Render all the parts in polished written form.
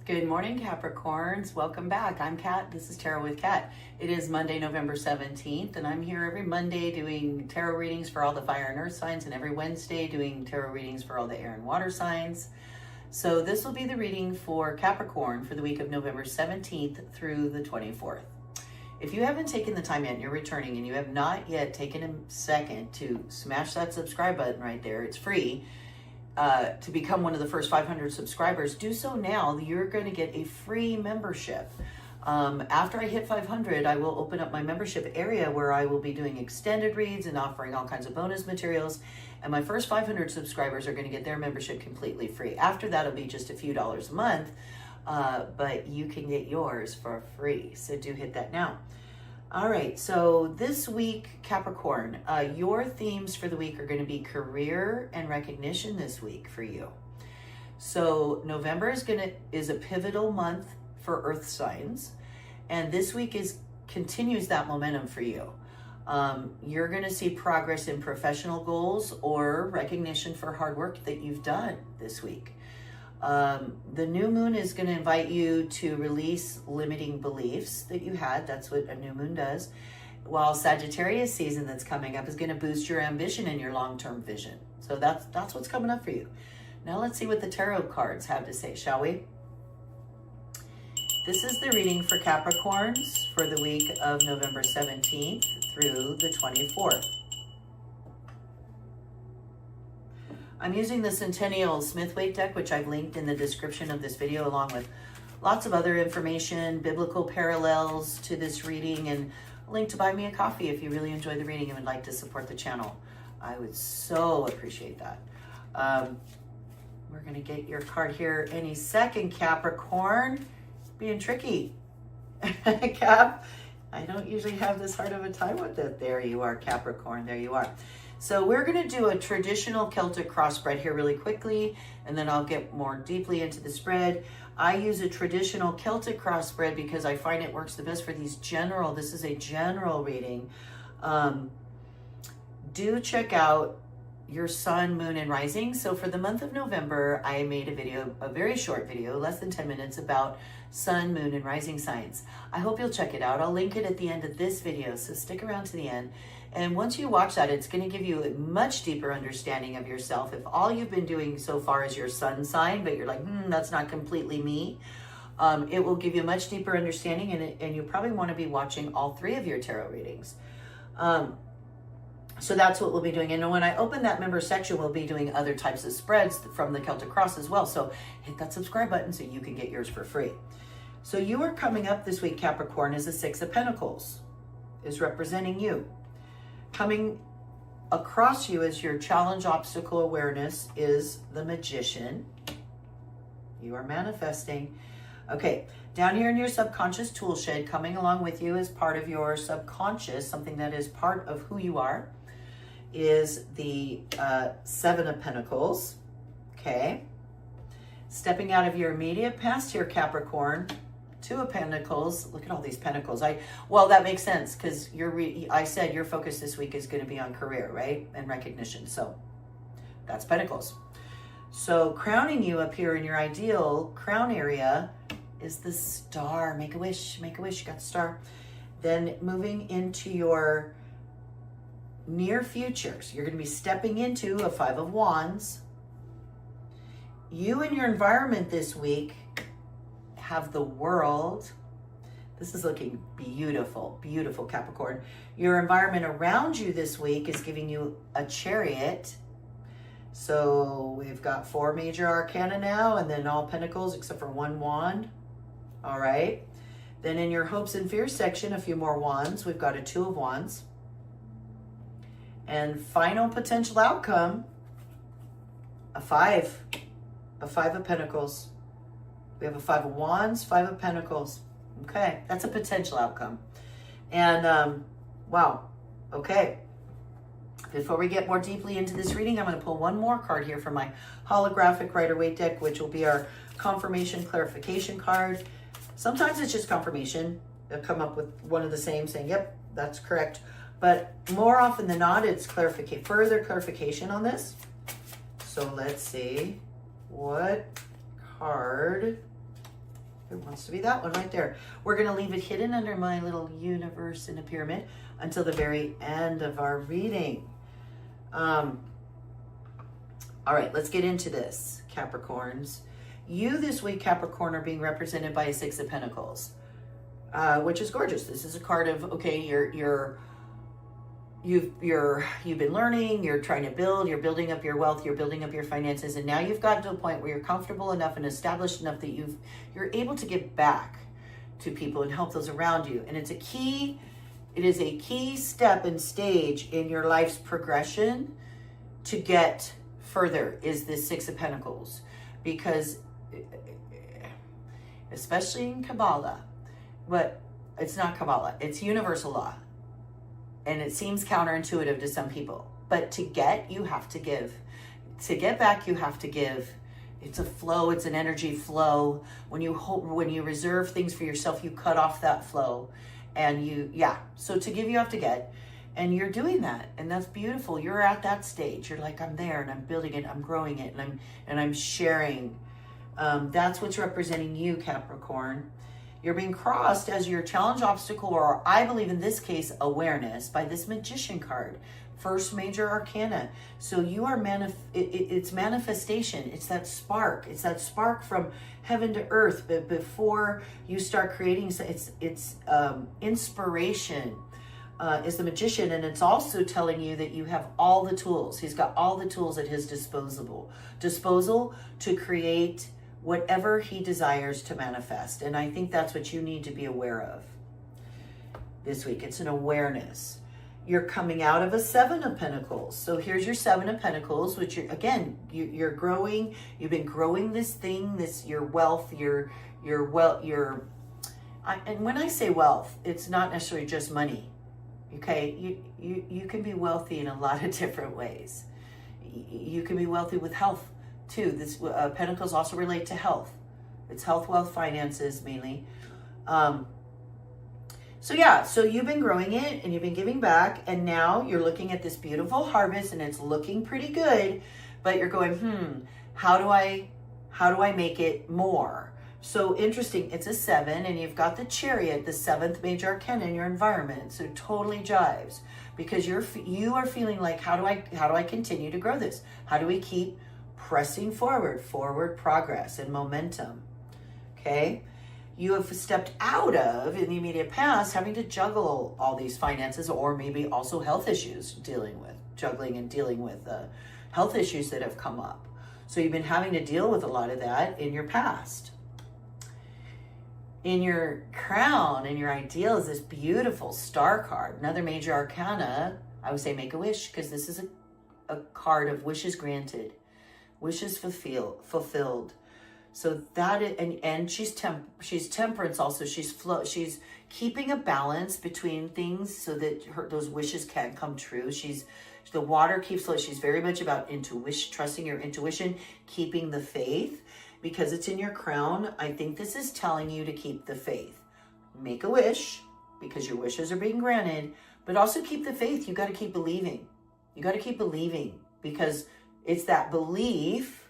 Good morning, Capricorns. Welcome back. I'm Kat. This is Tarot with Kat. It is Monday, November 17th, and I'm here every Monday doing tarot readings for all the fire and earth signs, and every Wednesday doing tarot readings for all the air and water signs. So this will be the reading for Capricorn for the week of November 17th through the 24th. If you haven't taken the time yet and you're returning and you have not yet taken a second to smash that subscribe button right there, it's free. To become one of the first 500 subscribers, do so now. You're going to get a free membership. After I hit 500, I will open up my membership area where I will be doing extended reads and offering all kinds of bonus materials. And my first 500 subscribers are going to get their membership completely free. After that, it'll be just a few dollars a month, but you can get yours for free. So do hit that now. All right, so this week, Capricorn, your themes for the week are going to be career and recognition this week for you. So November is a pivotal month for earth signs, and this week continues that momentum for you. You're going to see progress in professional goals or recognition for hard work that you've done this week. The new moon is going to invite you to release limiting beliefs that you had. That's what a new moon does. While Sagittarius season that's coming up is going to boost your ambition and your long-term vision. So that's what's coming up for you. Now let's see what the tarot cards have to say, shall we? This is the reading for Capricorns for the week of November 17th through the 24th. I'm using the Centennial Smith-Waite deck, which I've linked in the description of this video, along with lots of other information, biblical parallels to this reading, and a link to buy me a coffee if you really enjoy the reading and would like to support the channel. I would so appreciate that. We're going to get your card here any second, Capricorn. Being tricky. Cap, I don't usually have this hard of a time with it. There you are, Capricorn. There you are. So we're going to do a traditional Celtic cross spread here really quickly, and then I'll get more deeply into the spread. I use a traditional Celtic cross spread because I find it works the best for these general. This is a general reading. Do check out your sun, moon, and rising. So for the month of November, I made a video, a very short video, less than 10 minutes, about sun, moon, and rising signs. I hope you'll check it out. I'll link it at the end of this video, so stick around to the end. And once you watch that, it's going to give you a much deeper understanding of yourself. If all you've been doing so far is your sun sign, but you're like, that's not completely me, it will give you a much deeper understanding, and you probably want to be watching all three of your tarot readings. So that's what we'll be doing. And when I open that member section, we'll be doing other types of spreads from the Celtic Cross as well. So hit that subscribe button so you can get yours for free. So you are coming up this week, Capricorn, as the Six of Pentacles is representing you. Coming across you as your challenge, obstacle, awareness is the Magician. You are manifesting. Okay, down here in your subconscious tool shed, coming along with you as part of your subconscious, something that is part of who you are, is the Seven of Pentacles. Okay. Stepping out of your immediate past here, Capricorn, Two of Pentacles. Look at all these pentacles. Well, that makes sense because I said your focus this week is going to be on career, right? And recognition. So that's Pentacles. So crowning you up here in your ideal crown area is the Star. Make a wish. Make a wish. You got the Star. Then moving into your near futures, you're going to be stepping into a Five of Wands. You and your environment this week have the World. This is looking beautiful, beautiful, Capricorn. Your environment around you this week is giving you a Chariot. So we've got 4 major arcana now, and then all pentacles except for 1 wand. All right. Then in your hopes and fears section, a few more wands. We've got a 2 of Wands. And final potential outcome, a 5 of Pentacles. We have a 5 of Wands, 5 of Pentacles. Okay, that's a potential outcome. And wow, okay. Before we get more deeply into this reading, I'm going to pull one more card here from my holographic Rider-Waite deck, which will be our confirmation clarification card. Sometimes it's just confirmation. They'll come up with one of the same saying, yep, that's correct. But more often than not, it's further clarification on this. So let's see what card Wants to be that one right there. We're going to leave it hidden under my little universe in a pyramid until the very end of our reading. All right, let's get into this, Capricorns. You this week, Capricorn, are being represented by a Six of Pentacles, which is gorgeous. This is a card of, okay, you've been learning, you're trying to build, you're building up your wealth, you're building up your finances, and now you've gotten to a point where you're comfortable enough and established enough that you're able to give back to people and help those around you. And it is a key step and stage in your life's progression to get further, is this Six of Pentacles. Because especially in Kabbalah, but it's not Kabbalah, it's universal law. And it seems counterintuitive to some people. But to get, you have to give. To get back, you have to give. It's a flow, it's an energy flow. When you reserve things for yourself, you cut off that flow. And so to give, you have to get. And you're doing that, and that's beautiful. You're at that stage. You're like, I'm there, and I'm building it, I'm growing it, and I'm sharing. That's what's representing you, Capricorn. You're being crossed as your challenge, obstacle, or I believe in this case, awareness, by this Magician card, first major arcana. So you are it's manifestation. It's that spark. It's that spark from heaven to earth. But before you start creating, it's inspiration. Is the Magician, and it's also telling you that you have all the tools. He's got all the tools at his disposal to create whatever he desires to manifest. And I think that's what you need to be aware of this week. It's an awareness. You're coming out of a Seven of Pentacles. So here's your Seven of Pentacles, which you're growing. You've been growing this thing, your wealth, and when I say wealth, it's not necessarily just money. Okay, you can be wealthy in a lot of different ways. You can be wealthy with health too. This Pentacles also relate to health. It's health, wealth, finances mainly. So you've been growing it and you've been giving back, and now you're looking at this beautiful harvest and it's looking pretty good, but you're going, how do I make it more? So interesting, it's a 7, and you've got the Chariot, the 7th major arcana in your environment. So totally jives, because you are feeling like, how do I continue to grow this? How do we keep pressing forward progress and momentum? Okay, you have stepped out of, in the immediate past, having to juggle all these finances, or maybe also health issues, juggling and dealing with health issues that have come up. So you've been having to deal with a lot of that in your past. In your crown and your ideal is this beautiful star card, another major arcana. I would say make a wish, because this is a card of wishes granted, wishes fulfilled. So that and she's temperance also. She's keeping a balance between things so that those wishes can come true. The water keeps flowing. She's very much about intuition, trusting your intuition, keeping the faith. Because it's in your crown, I think this is telling you to keep the faith. Make a wish, because your wishes are being granted, but also keep the faith. You got to keep believing. You got to keep believing, because it's that belief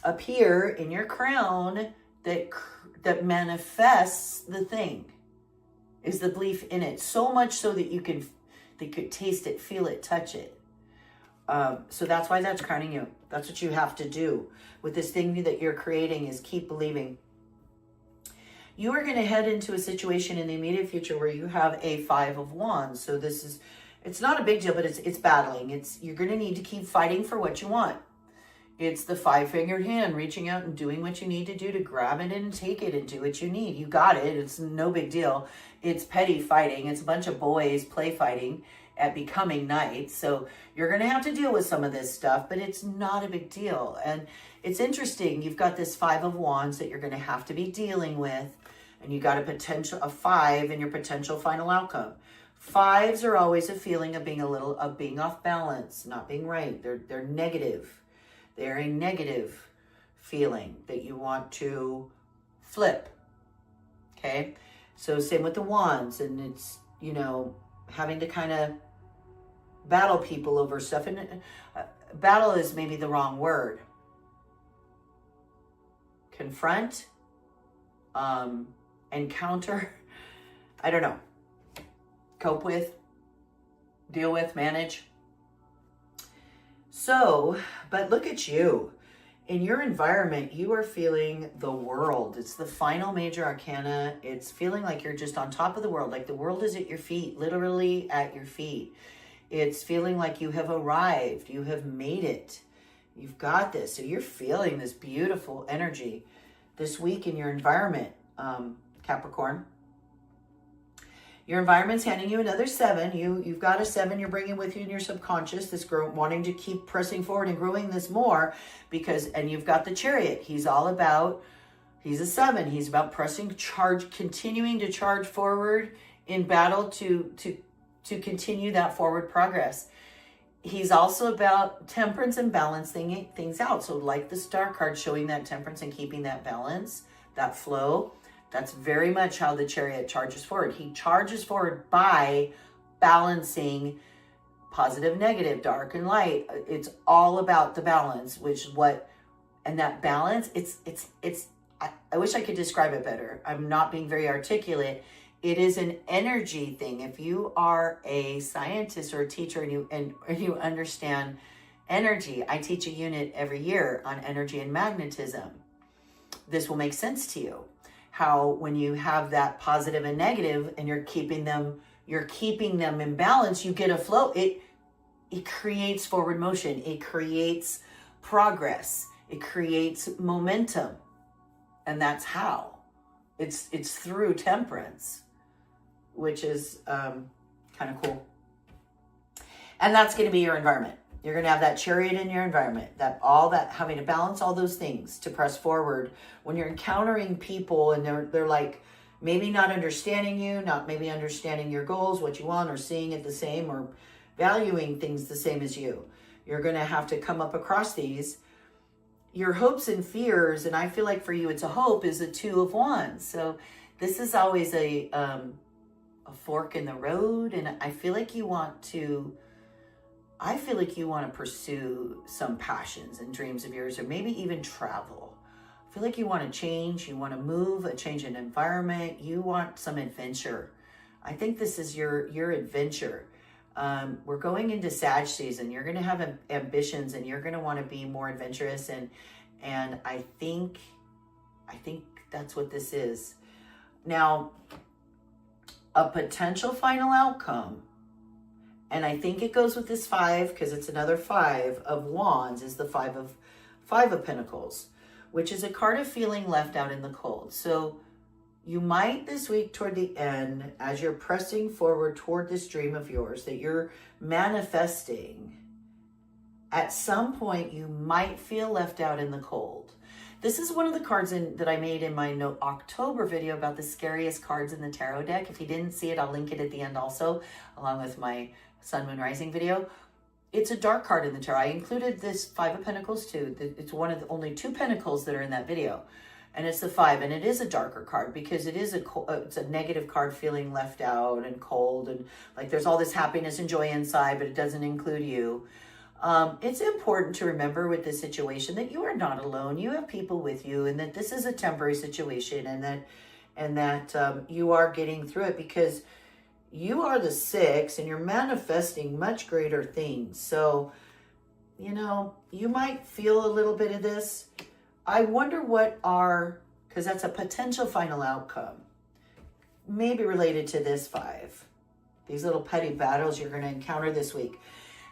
up here in your crown that manifests the thing. Is the belief in it, so much so that you could taste it, feel it, touch it. So that's why that's crowning you. That's what you have to do with this thing that you're creating, is keep believing. You are going to head into a situation in the immediate future where you have a 5 of Wands. So it's not a big deal, but it's battling. You're going to need to keep fighting for what you want. It's the 5-fingered hand, reaching out and doing what you need to do to grab it and take it and do what you need. You got it. It's no big deal. It's petty fighting. It's a bunch of boys play fighting at becoming knights. So you're going to have to deal with some of this stuff, but it's not a big deal. And it's interesting. You've got this 5 of Wands that you're going to have to be dealing with, and you got a 5 in your potential final outcome. 5s are always a feeling of being being off balance, not being right. They're negative. They're a negative feeling that you want to flip. Okay. So same with the Wands, and it's, having to kind of battle people over stuff. And battle is maybe the wrong word. Confront, encounter, I don't know, cope with, deal with, manage. So, but look at you. In your environment, you are feeling the world. It's the final major arcana. It's feeling like you're just on top of the world, like the world is at your feet, literally at your feet. It's feeling like you have arrived. You have made it. You've got this. So you're feeling this beautiful energy this week in your environment, Capricorn. Your environment's handing you another 7. You've got a 7 you're bringing with you in your subconscious, this girl wanting to keep pressing forward and growing this more because, and you've got the Chariot. He's a 7. He's about pressing charge, continuing to charge forward in battle to continue that forward progress. He's also about temperance and balancing things out. So like the Star card showing that temperance and keeping that balance, that flow, that's very much how the Chariot charges forward. He charges forward by balancing positive, negative, dark and light. It's all about the balance, and that balance, I wish I could describe it better. I'm not being very articulate. It is an energy thing. If you are a scientist or a teacher and you understand energy, I teach a unit every year on energy and magnetism. This will make sense to you. How when you have that positive and negative and you're keeping them in balance, you get a flow. It creates forward motion. It creates progress. It creates momentum. And that's how. It's through temperance, which is kind of cool. And that's going to be your environment. You're going to have that Chariot in your environment, having to balance all those things to press forward. When you're encountering people and they're like maybe not understanding you, not maybe understanding your goals, what you want, or seeing it the same, or valuing things the same as you. You're going to have to come up across these. Your hopes and fears, and I feel like for you it's a hope, is a 2 of Wands. So this is always a fork in the road, and I feel like you want to pursue some passions and dreams of yours, or maybe even travel. I feel like you want to change, you want to move, a change in environment, you want some adventure. I think this is your adventure. We're going into Sag season. You're going to have ambitions and you're going to want to be more adventurous. And I think that's what this is. Now, a potential final outcome, and I think it goes with this 5 because it's another 5 of Wands, is the 5 of Pentacles, which is a card of feeling left out in the cold. So you might this week toward the end, as you're pressing forward toward this dream of yours that you're manifesting, at some point you might feel left out in the cold. This is one of the cards that I made in my October video about the scariest cards in the tarot deck. If you didn't see it, I'll link it at the end also, along with my Sun, Moon, Rising video. It's a dark card in the tarot. I included this 5 of Pentacles too. It's one of the only 2 Pentacles that are in that video. And it's the 5, and it is a darker card because it's a negative card, feeling left out and cold, and like there's all this happiness and joy inside, but it doesn't include you. It's important to remember with this situation that you are not alone. You have people with you, and that this is a temporary situation, and that you are getting through it because you are the 6 and you're manifesting much greater things. So, you might feel a little bit of this. I wonder because that's a potential final outcome, maybe related to this 5, these little petty battles you're going to encounter this week.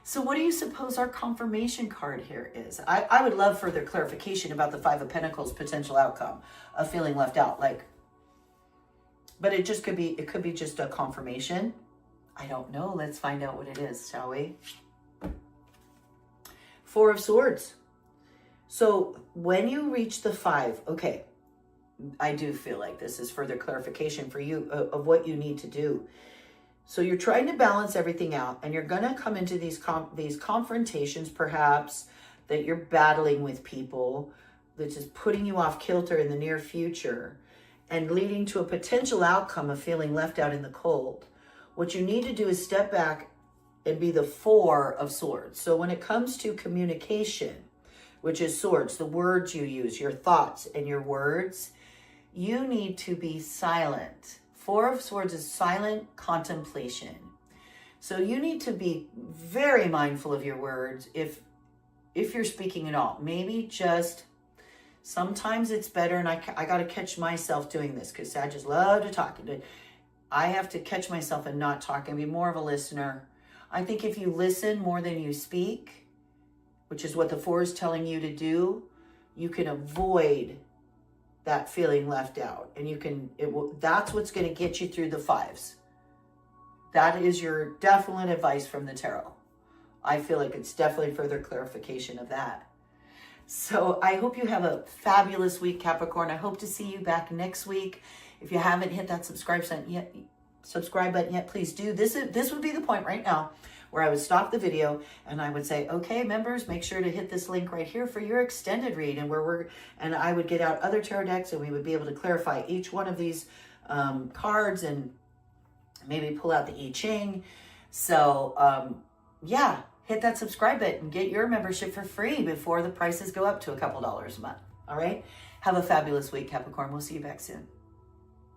So what do you suppose our confirmation card here is? I would love further clarification about the 5 of Pentacles potential outcome of feeling left out. But it could be just a confirmation. I don't know. Let's find out what it is, shall we? 4 of Swords. So when you reach the 5, okay, I do feel like this is further clarification for you of what you need to do. So you're trying to balance everything out, and you're going to come into these confrontations, perhaps, that you're battling with people, that's just putting you off kilter in the near future and leading to a potential outcome of feeling left out in the cold. What you need to do is step back and be the 4 of Swords. So when it comes to communication, which is Swords, the words you use, your thoughts and your words, you need to be silent. Four of Swords is silent contemplation. So you need to be very mindful of your words if you're speaking at all. Maybe just, sometimes it's better, and I got to catch myself doing this because I just love to talk. I have to catch myself and not talk and be more of a listener. I think if you listen more than you speak, which is what the Four is telling you to do, you can avoid that feeling left out. And that's what's going to get you through the Fives. That is your definite advice from the tarot. I feel like it's definitely further clarification of that. So I hope you have a fabulous week, Capricorn. I hope to see you back next week. If you haven't hit that subscribe button yet, please do. This would be the point right now where I would stop the video and I would say, okay, members, make sure to hit this link right here for your extended read, and I would get out other tarot decks and we would be able to clarify each one of these cards and maybe pull out the I Ching. So yeah, hit that subscribe button, get your membership for free before the prices go up to a couple dollars a month. All right. Have a fabulous week, Capricorn. We'll see you back soon.